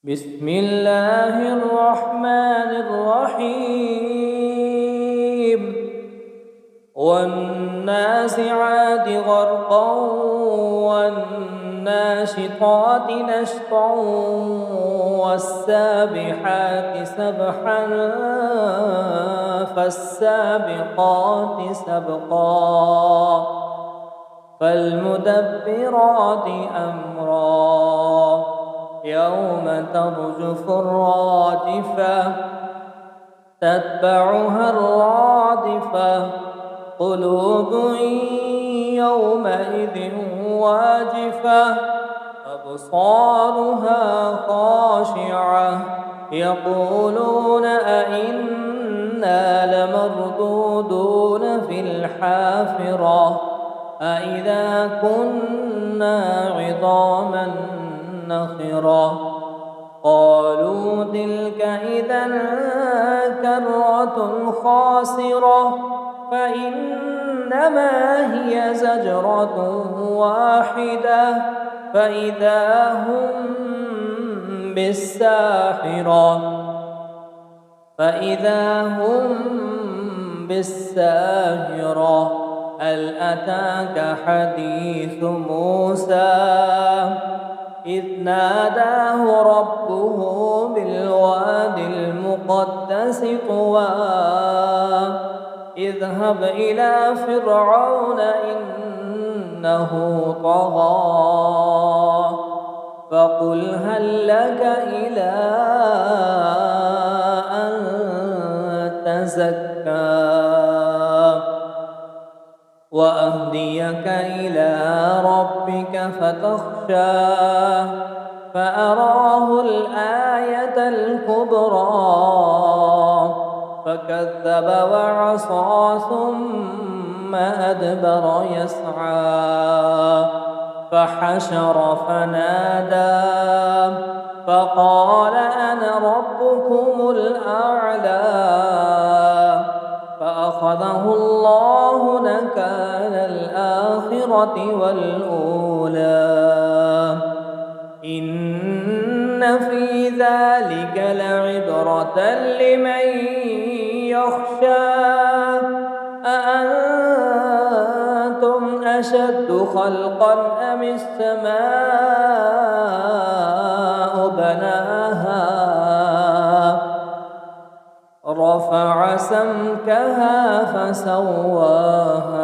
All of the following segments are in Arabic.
بسم الله الرحمن الرحيم والنازعات غرقا والناشطات نشطا والسابحات سبحا فالسابقات سبقا فالمدبرات أمرا يوم ترجف الراجفة تتبعها الرادفة قلوب يومئذ واجفة أبصارها خاشعة يقولون أئنا لمردودون في الحافرة أئذا كنا عظاما نخرة قالوا تلك إذا كرة خاسرة فإنما هي زجرة واحدة فإذا هم بالساهرة هل أتاك حديث موسى إذ ناداه ربه بالواد المقدس طوى اذهب إلى فرعون إنه طغى فقل هل لك إلى أن تزكى وأهديك إلى ربك فتخشى فأراه الآية الكبرى فكذب وعصى ثم أدبر يسعى فحشر فنادى فقال أنا ربكم الأعلى فأخذه الله نكال الآخرة والأولى إن في ذلك لعبرة لمن يخشى أأنتم أشد خلقا أم السماء بناها رفع سمكها فسواها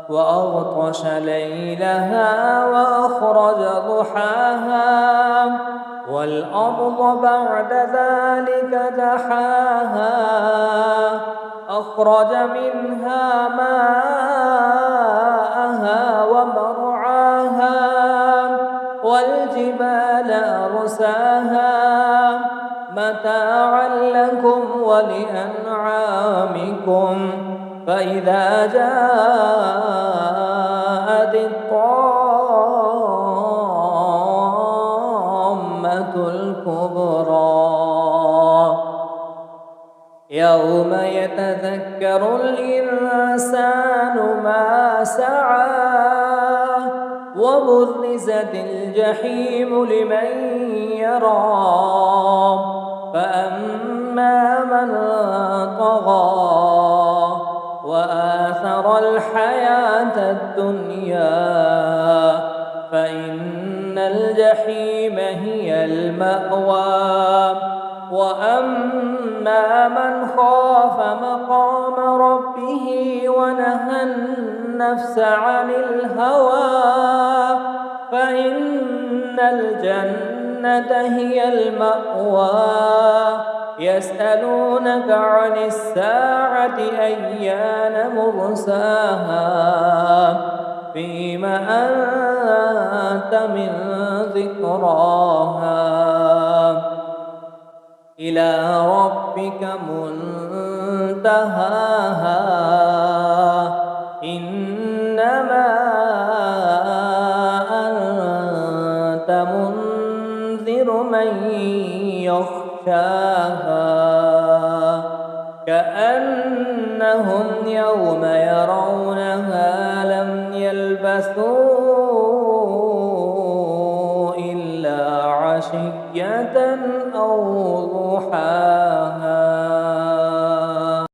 وأغطش ليلها وأخرج ضحاها والأرض بعد ذلك دحاها أخرج منها ماءها ومرعاها والجبال أرساها متاعا لكم ولأنعامكم فإذا جاءت الطامة الكبرى يوم يتذكر الإنسان ما سعى وبرزت الجحيم لمن يرى فأما من طغى وآثر الحياة الدنيا فإن الجحيم هي المأوى وأما من خاف مقام ربه ونهى النفس عن الهوى فإن الجنة هي المأوى يسألونك عن الساعة أيان مرساها فيم أنت من ذكراها إلى ربك منتهاها إنما أنت منذر من يخشاها كأنهم يوم يرونها لم يلبثوا إلا عشية أو